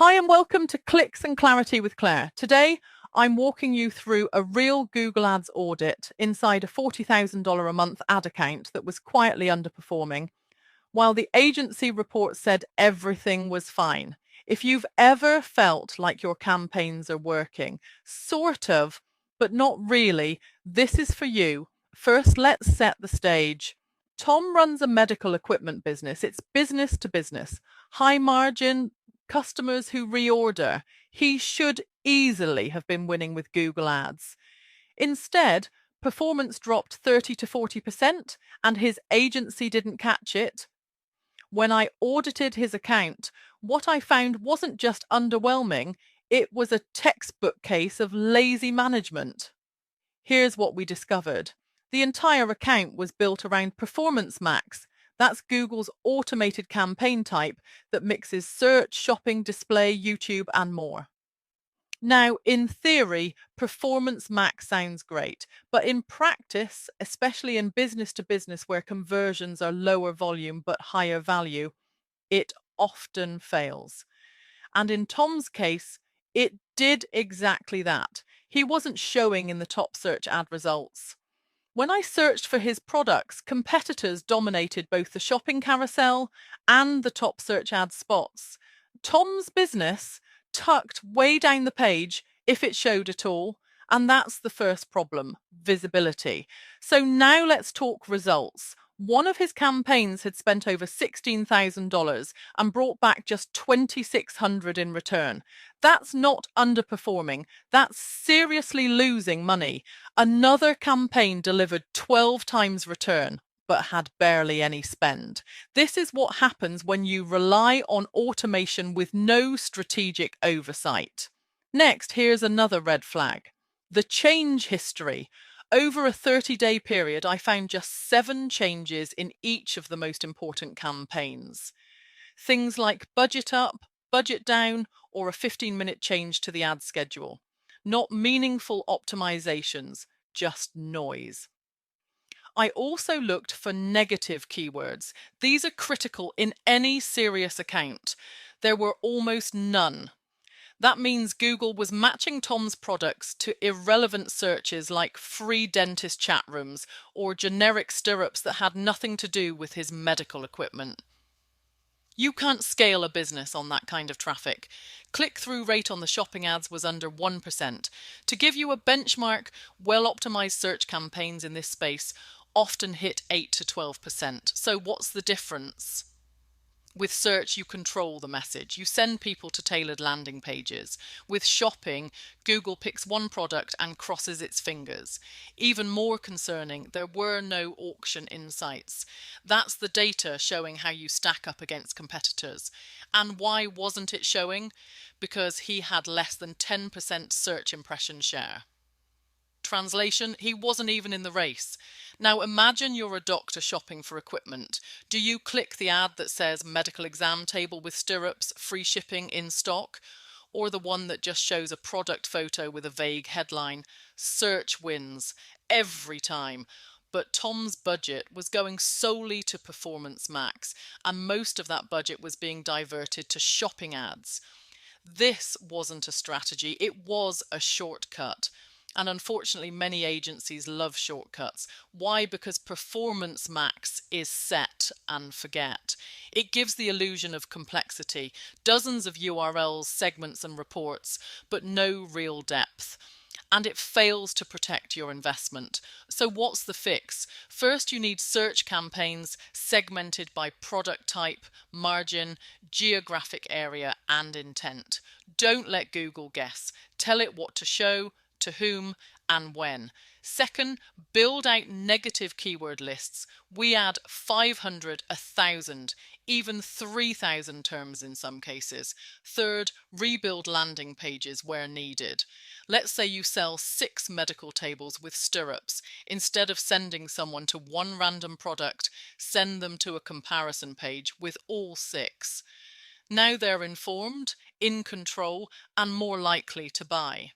Hi and welcome to Clicks and Clarity with Claire. Today, I'm walking you through a real Google Ads audit inside a $40,000 a month ad account that was quietly underperforming, while the agency report said everything was fine. If you've ever felt like your campaigns are working, sort of, but not really, this is for you. First, let's set the stage. Tom runs a medical equipment business. It's business to business, high margin, customers who reorder. He should easily have been winning with Google Ads. Instead, performance dropped 30 to 40%, and his agency didn't catch it. When I audited his account, what I found wasn't just underwhelming, it was a textbook case of lazy management. Here's what we discovered. The entire account was built around Performance Max. That's Google's automated campaign type that mixes search, shopping, display, YouTube, and more. Now, in theory, Performance Max sounds great, but in practice, especially in business to business where conversions are lower volume but higher value, it often fails. And in Tom's case, it did exactly that. He wasn't showing in the top search ad results. When I searched for his products, competitors dominated both the shopping carousel and the top search ad spots. Tom's business tucked way down the page, if it showed at all, and that's the first problem, visibility. So now let's talk results. One of his campaigns had spent over $16,000 and brought back just $2,600 in return. That's not underperforming. That's seriously losing money. Another campaign delivered 12 times return, but had barely any spend. This is what happens when you rely on automation with no strategic oversight. Next, here's another red flag. The change history. Over a 30-day period, I found just 7 changes in each of the most important campaigns. Things like budget up, budget down, or a 15-minute change to the ad schedule. Not meaningful optimizations, just noise. I also looked for negative keywords. These are critical in any serious account. There were almost none. That means Google was matching Tom's products to irrelevant searches like free dentist chat rooms or generic stirrups that had nothing to do with his medical equipment. You can't scale a business on that kind of traffic. Click-through rate on the shopping ads was under 1%. To give you a benchmark, well-optimized search campaigns in this space often hit 8 to 12%. So what's the difference? With search, you control the message. You send people to tailored landing pages. With shopping, Google picks one product and crosses its fingers. Even more concerning, there were no auction insights. That's the data showing how you stack up against competitors. And why wasn't it showing? Because he had less than 10% search impression share. Translation, he wasn't even in the race. Now imagine you're a doctor shopping for equipment. Do you click the ad that says medical exam table with stirrups, free shipping in stock? Or the one that just shows a product photo with a vague headline? Search wins every time. But Tom's budget was going solely to Performance Max, and most of that budget was being diverted to shopping ads. This wasn't a strategy, it was a shortcut. And unfortunately, many agencies love shortcuts. Why? Because Performance Max is set and forget. It gives the illusion of complexity, dozens of URLs, segments and reports, but no real depth. And it fails to protect your investment. So what's the fix? First, you need search campaigns segmented by product type, margin, geographic area and intent. Don't let Google guess. Tell it what to show, to whom and when. Second, build out negative keyword lists. We add 500, 1,000, even 3,000 terms in some cases. Third, rebuild landing pages where needed. Let's say you sell 6 medical tables with stirrups. Instead of sending someone to one random product, send them to a comparison page with all 6. Now they're informed, in control, and more likely to buy.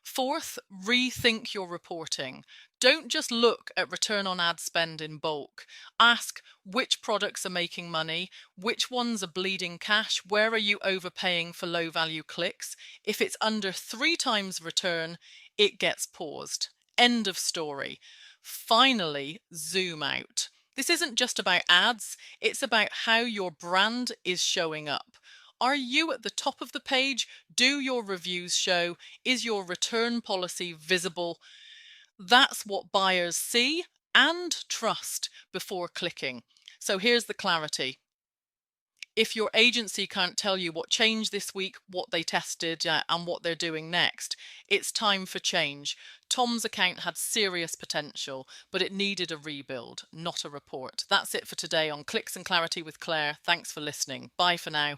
Fourth, rethink your reporting. Don't just look at return on ad spend in bulk. Ask which products are making money, which ones are bleeding cash, where are you overpaying for low value clicks. If it's under 3 times return, it gets paused. End of story. Finally, zoom out. This isn't just about ads, it's about how your brand is showing up. Are you at the top of the page? Do your reviews show? Is your return policy visible? That's what buyers see and trust before clicking. So here's the clarity. If your agency can't tell you what changed this week, what they tested, and what they're doing next, it's time for change. Tom's account had serious potential, but it needed a rebuild, not a report. That's it for today on Clicks and Clarity with Claire. Thanks for listening. Bye for now.